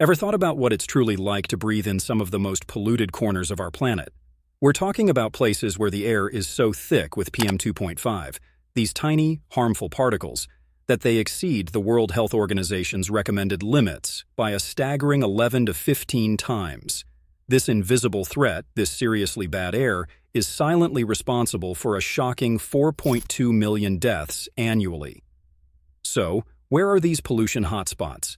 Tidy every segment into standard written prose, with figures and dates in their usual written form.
Ever thought about what it's truly like to breathe in some of the most polluted corners of our planet? We're talking about places where the air is so thick with PM 2.5, these tiny, harmful particles, that they exceed the World Health Organization's recommended limits by a staggering 11 to 15 times. This invisible threat, this seriously bad air, is silently responsible for a shocking 4.2 million deaths annually. So, where are these pollution hotspots?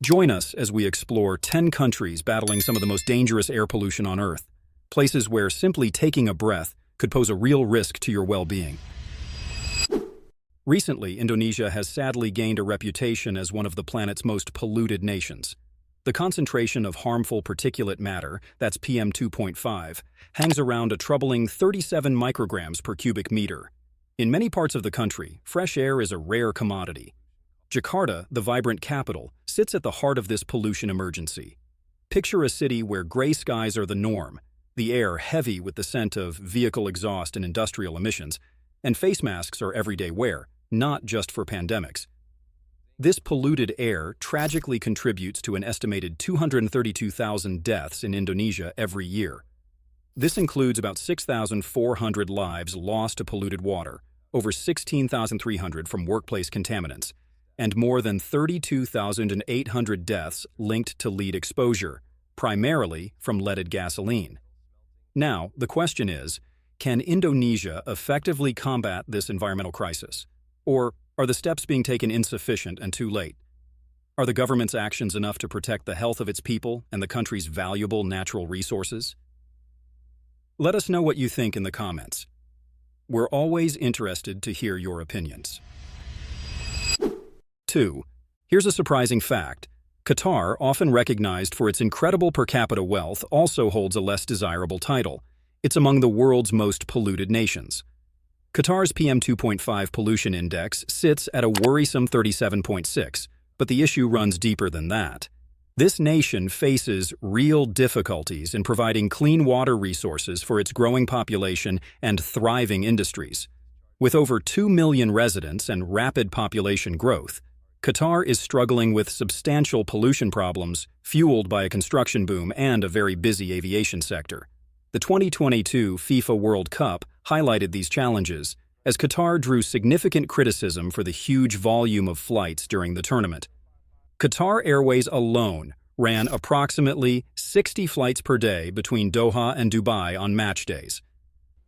Join us as we explore 10 countries battling some of the most dangerous air pollution on Earth, places where simply taking a breath could pose a real risk to your well-being. Recently, Indonesia has sadly gained a reputation as one of the planet's most polluted nations. The concentration of harmful particulate matter, that's PM 2.5, hangs around a troubling 37 micrograms per cubic meter. In many parts of the country, fresh air is a rare commodity. Jakarta, the vibrant capital, sits at the heart of this pollution emergency. Picture a city where gray skies are the norm, the air heavy with the scent of vehicle exhaust and industrial emissions, and face masks are everyday wear, not just for pandemics. This polluted air tragically contributes to an estimated 232,000 deaths in Indonesia every year. This includes about 6,400 lives lost to polluted water, over 16,300 from workplace contaminants, and more than 32,800 deaths linked to lead exposure, primarily from leaded gasoline. Now, the question is, can Indonesia effectively combat this environmental crisis? Or are the steps being taken insufficient and too late? Are the government's actions enough to protect the health of its people and the country's valuable natural resources? Let us know what you think in the comments. We're always interested to hear your opinions. 2. Here's a surprising fact. Qatar, often recognized for its incredible per capita wealth, also holds a less desirable title. It's among the world's most polluted nations. Qatar's PM 2.5 pollution index sits at a worrisome 37.6, but the issue runs deeper than that. This nation faces real difficulties in providing clean water resources for its growing population and thriving industries. With over 2 million residents and rapid population growth, Qatar is struggling with substantial pollution problems fueled by a construction boom and a very busy aviation sector. The 2022 FIFA World Cup highlighted these challenges, as Qatar drew significant criticism for the huge volume of flights during the tournament. Qatar Airways alone ran approximately 60 flights per day between Doha and Dubai on match days.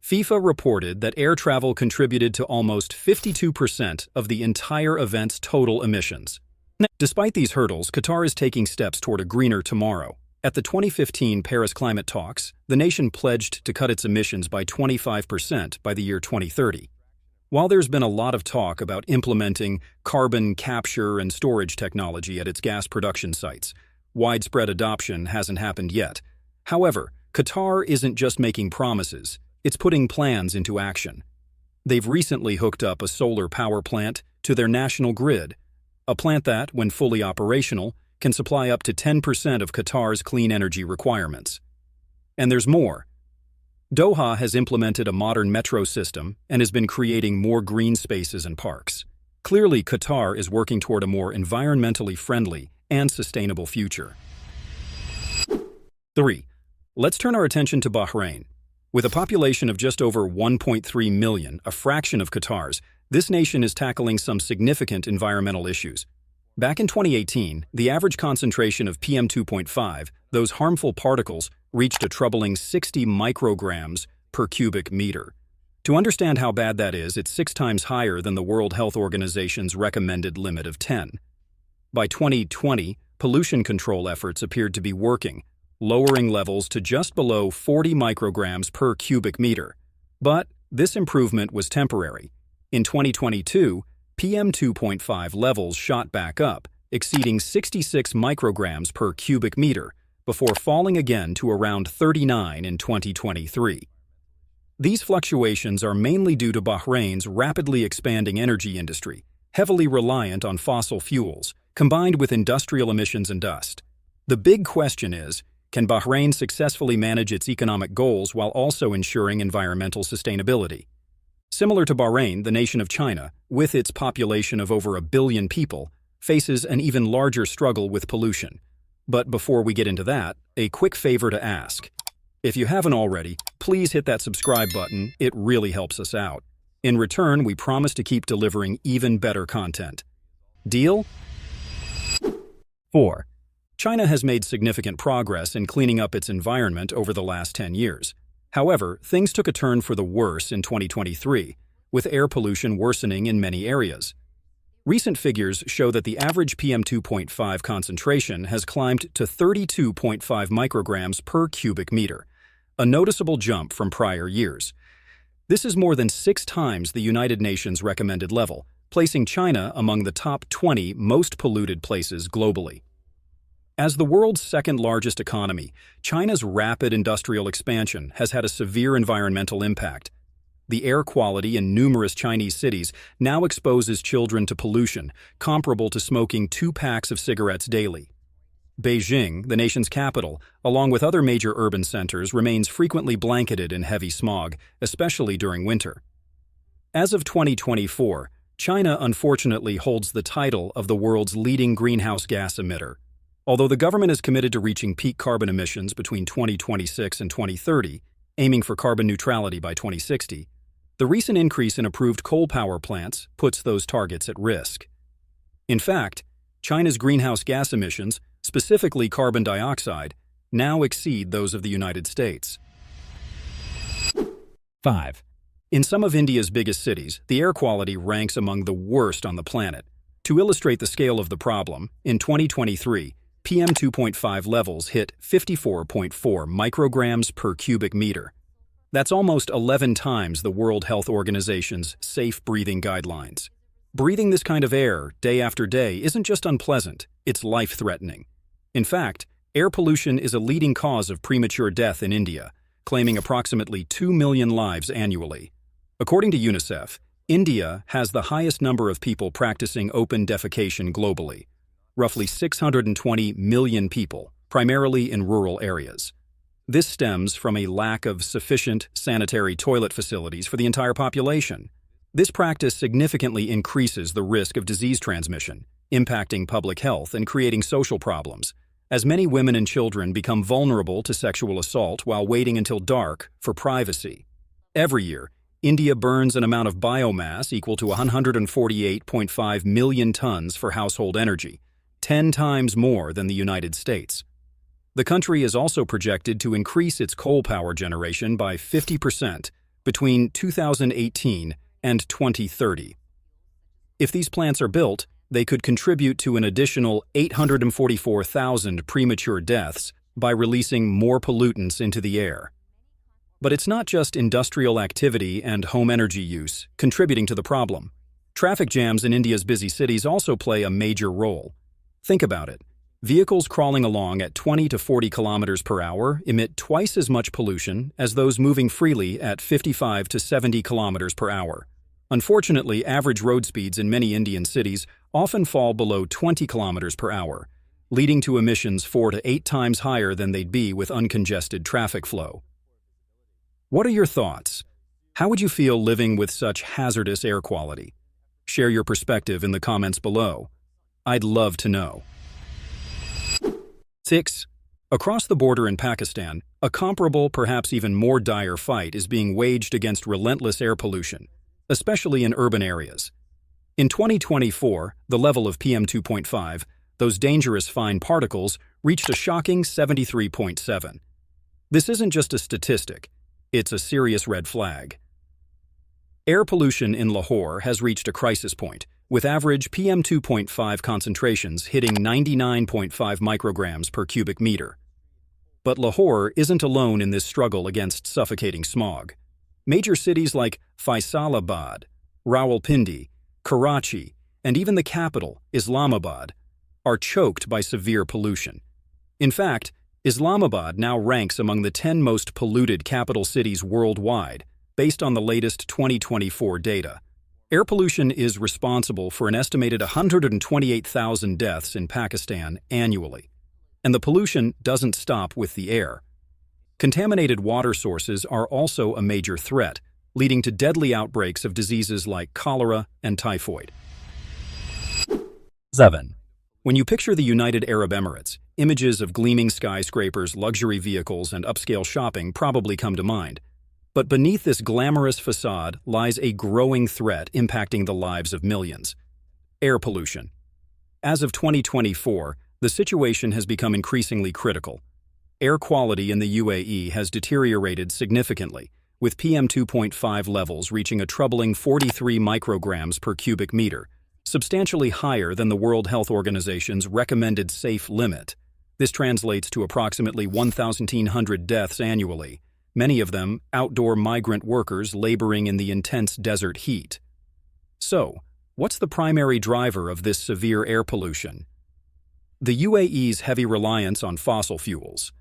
FIFA reported that air travel contributed to almost 52% of the entire event's total emissions. Despite these hurdles, Qatar is taking steps toward a greener tomorrow. At the 2015 Paris climate talks, the nation pledged to cut its emissions by 25% by the year 2030. While there's been a lot of talk about implementing carbon capture and storage technology at its gas production sites, widespread adoption hasn't happened yet. However, Qatar isn't just making promises, it's putting plans into action. They've recently hooked up a solar power plant to their national grid, a plant that, when fully operational, can supply up to 10% of Qatar's clean energy requirements. And there's more. Doha has implemented a modern metro system and has been creating more green spaces and parks. Clearly, Qatar is working toward a more environmentally friendly and sustainable future. 3. Let's turn our attention to Bahrain. With a population of just over 1.3 million, a fraction of Qatar's, this nation is tackling some significant environmental issues. Back in 2018, the average concentration of PM 2.5, those harmful particles, reached a troubling 60 micrograms per cubic meter. To understand how bad that is, it's 6 times higher than the World Health Organization's recommended limit of 10. By 2020, pollution control efforts appeared to be working, lowering levels to just below 40 micrograms per cubic meter. But this improvement was temporary. In 2022, PM 2.5 levels shot back up, exceeding 66 micrograms per cubic meter, before falling again to around 39 in 2023. These fluctuations are mainly due to Bahrain's rapidly expanding energy industry, heavily reliant on fossil fuels, combined with industrial emissions and dust. The big question is, can Bahrain successfully manage its economic goals while also ensuring environmental sustainability? Similar to Bahrain, the nation of China, with its population of over 1 billion people, faces an even larger struggle with pollution. But before we get into that, a quick favor to ask. If you haven't already, please hit that subscribe button, it really helps us out. In return, we promise to keep delivering even better content. Deal? 4. China has made significant progress in cleaning up its environment over the last 10 years. However, things took a turn for the worse in 2023, with air pollution worsening in many areas. Recent figures show that the average PM2.5 concentration has climbed to 32.5 micrograms per cubic meter, a noticeable jump from prior years. This is more than 6 times the United Nations recommended level, placing China among the top 20 most polluted places globally. As the world's second-largest economy, China's rapid industrial expansion has had a severe environmental impact. The air quality in numerous Chinese cities now exposes children to pollution comparable to smoking 2 packs of cigarettes daily. Beijing, the nation's capital, along with other major urban centers, remains frequently blanketed in heavy smog, especially during winter. As of 2024, China unfortunately holds the title of the world's leading greenhouse gas emitter. Although the government is committed to reaching peak carbon emissions between 2026 and 2030, aiming for carbon neutrality by 2060, the recent increase in approved coal power plants puts those targets at risk. In fact, China's greenhouse gas emissions, specifically carbon dioxide, now exceed those of the United States. 5. In some of India's biggest cities, the air quality ranks among the worst on the planet. To illustrate the scale of the problem, in 2023, PM2.5 levels hit 54.4 micrograms per cubic meter. That's almost 11 times the World Health Organization's safe breathing guidelines. Breathing this kind of air day after day isn't just unpleasant, it's life-threatening. In fact, air pollution is a leading cause of premature death in India, claiming approximately 2 million lives annually. According to UNICEF, India has the highest number of people practicing open defecation globally, roughly 620 million people, primarily in rural areas. This stems from a lack of sufficient sanitary toilet facilities for the entire population. This practice significantly increases the risk of disease transmission, impacting public health and creating social problems, as many women and children become vulnerable to sexual assault while waiting until dark for privacy. Every year, India burns an amount of biomass equal to 148.5 million tons for household energy, 10 times more than the United States. The country is also projected to increase its coal power generation by 50% between 2018 and 2030. If these plants are built, they could contribute to an additional 844,000 premature deaths by releasing more pollutants into the air. But it's not just industrial activity and home energy use contributing to the problem. Traffic jams in India's busy cities also play a major role. Think about it. Vehicles crawling along at 20 to 40 kilometers per hour emit twice as much pollution as those moving freely at 55 to 70 kilometers per hour. Unfortunately, average road speeds in many Indian cities often fall below 20 kilometers per hour, leading to emissions 4 to 8 times higher than they'd be with uncongested traffic flow. What are your thoughts? How would you feel living with such hazardous air quality? Share your perspective in the comments below. I'd love to know. 6. Across the border in Pakistan, a comparable, perhaps even more dire fight is being waged against relentless air pollution, especially in urban areas. In 2024, the level of PM2.5, those dangerous fine particles, reached a shocking 73.7. This isn't just a statistic, it's a serious red flag. Air pollution in Lahore has reached a crisis point, with average PM2.5 concentrations hitting 99.5 micrograms per cubic meter. But Lahore isn't alone in this struggle against suffocating smog. Major cities like Faisalabad, Rawalpindi, Karachi, and even the capital, Islamabad, are choked by severe pollution. In fact, Islamabad now ranks among the 10 most polluted capital cities worldwide, based on the latest 2024 data. Air pollution is responsible for an estimated 128,000 deaths in Pakistan annually. And the pollution doesn't stop with the air. Contaminated water sources are also a major threat, leading to deadly outbreaks of diseases like cholera and typhoid. 7. When you picture the United Arab Emirates, images of gleaming skyscrapers, luxury vehicles, and upscale shopping probably come to mind. But beneath this glamorous facade lies a growing threat impacting the lives of millions: air pollution. As of 2024, the situation has become increasingly critical. Air quality in the UAE has deteriorated significantly, with PM 2.5 levels reaching a troubling 43 micrograms per cubic meter, substantially higher than the World Health Organization's recommended safe limit. This translates to approximately 1,100 deaths annually, many of them outdoor migrant workers laboring in the intense desert heat. So, what's the primary driver of this severe air pollution? The UAE's heavy reliance on fossil fuels.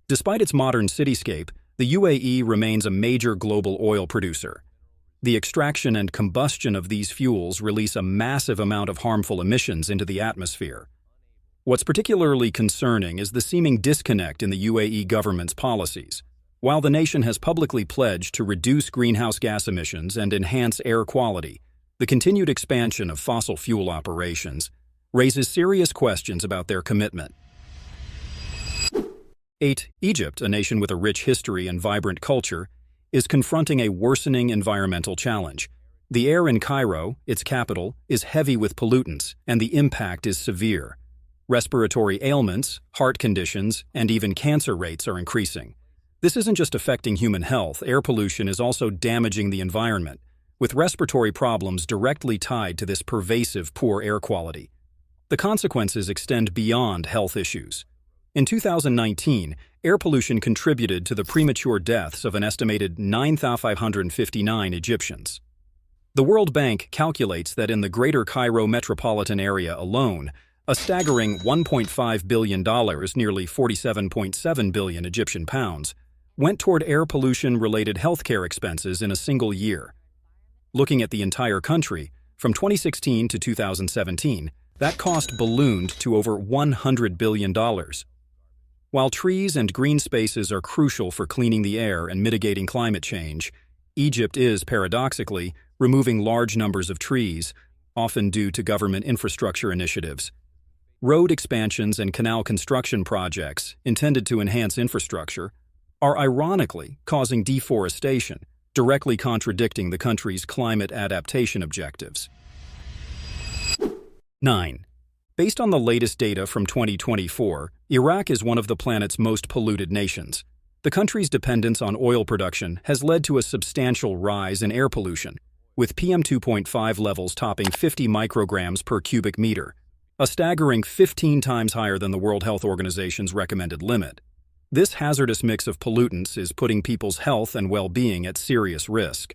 Despite its modern cityscape, the UAE remains a major global oil producer. The extraction and combustion of these fuels release a massive amount of harmful emissions into the atmosphere. What's particularly concerning is the seeming disconnect in the UAE government's policies. While the nation has publicly pledged to reduce greenhouse gas emissions and enhance air quality, the continued expansion of fossil fuel operations raises serious questions about their commitment. 8. Egypt, a nation with a rich history and vibrant culture, is confronting a worsening environmental challenge. The air in Cairo, its capital, is heavy with pollutants, and the impact is severe. Respiratory ailments, heart conditions, and even cancer rates are increasing. This isn't just affecting human health, air pollution is also damaging the environment, with respiratory problems directly tied to this pervasive poor air quality. The consequences extend beyond health issues. In 2019, air pollution contributed to the premature deaths of an estimated 9,559 Egyptians. The World Bank calculates that in the Greater Cairo metropolitan area alone, a staggering $1.5 billion, nearly 47.7 billion Egyptian pounds, went toward air pollution-related healthcare expenses in a single year. Looking at the entire country, from 2016 to 2017, that cost ballooned to over $100 billion. While trees and green spaces are crucial for cleaning the air and mitigating climate change, Egypt is, paradoxically, removing large numbers of trees, often due to government infrastructure initiatives. Road expansions and canal construction projects, intended to enhance infrastructure, are ironically causing deforestation, directly contradicting the country's climate adaptation objectives. 9. Based on the latest data from 2024, Iraq is one of the planet's most polluted nations. The country's dependence on oil production has led to a substantial rise in air pollution, with PM 2.5 levels topping 50 micrograms per cubic meter, a staggering 15 times higher than the World Health Organization's recommended limit. This hazardous mix of pollutants is putting people's health and well-being at serious risk.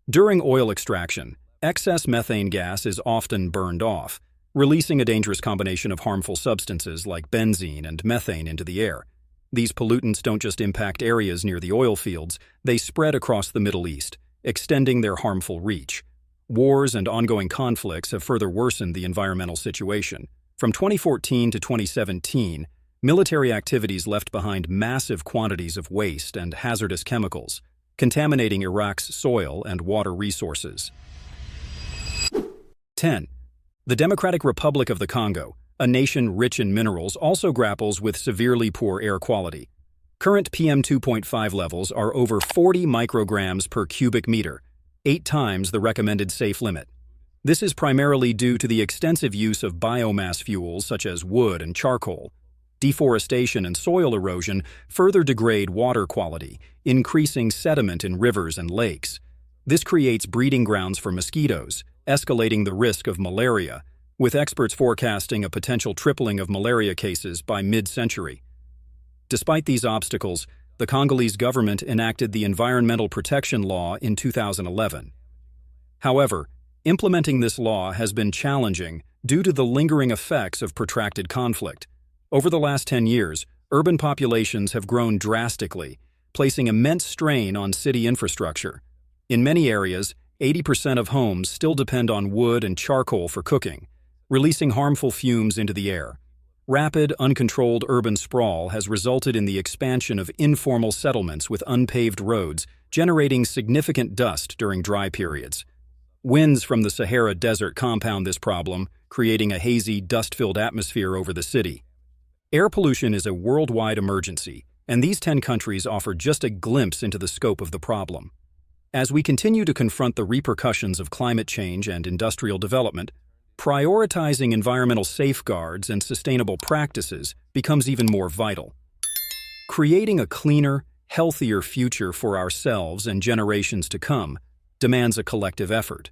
During oil extraction, excess methane gas is often burned off, releasing a dangerous combination of harmful substances like benzene and methane into the air. These pollutants don't just impact areas near the oil fields, they spread across the Middle East, extending their harmful reach. Wars and ongoing conflicts have further worsened the environmental situation. From 2014 to 2017, military activities left behind massive quantities of waste and hazardous chemicals, contaminating Iraq's soil and water resources. 10. The Democratic Republic of the Congo, a nation rich in minerals, also grapples with severely poor air quality. Current PM 2.5 levels are over 40 micrograms per cubic meter, 8 times the recommended safe limit. This is primarily due to the extensive use of biomass fuels such as wood and charcoal. Deforestation and soil erosion further degrade water quality, increasing sediment in rivers and lakes. This creates breeding grounds for mosquitoes, escalating the risk of malaria, with experts forecasting a potential tripling of malaria cases by mid-century. Despite these obstacles, the Congolese government enacted the Environmental Protection Law in 2011. However, implementing this law has been challenging due to the lingering effects of protracted conflict. Over the last 10 years, urban populations have grown drastically, placing immense strain on city infrastructure. In many areas, 80% of homes still depend on wood and charcoal for cooking, releasing harmful fumes into the air. Rapid, uncontrolled urban sprawl has resulted in the expansion of informal settlements with unpaved roads, generating significant dust during dry periods. Winds from the Sahara Desert compound this problem, creating a hazy, dust-filled atmosphere over the city. Air pollution is a worldwide emergency, and these 10 countries offer just a glimpse into the scope of the problem. As we continue to confront the repercussions of climate change and industrial development, prioritizing environmental safeguards and sustainable practices becomes even more vital. Creating a cleaner, healthier future for ourselves and generations to come demands a collective effort.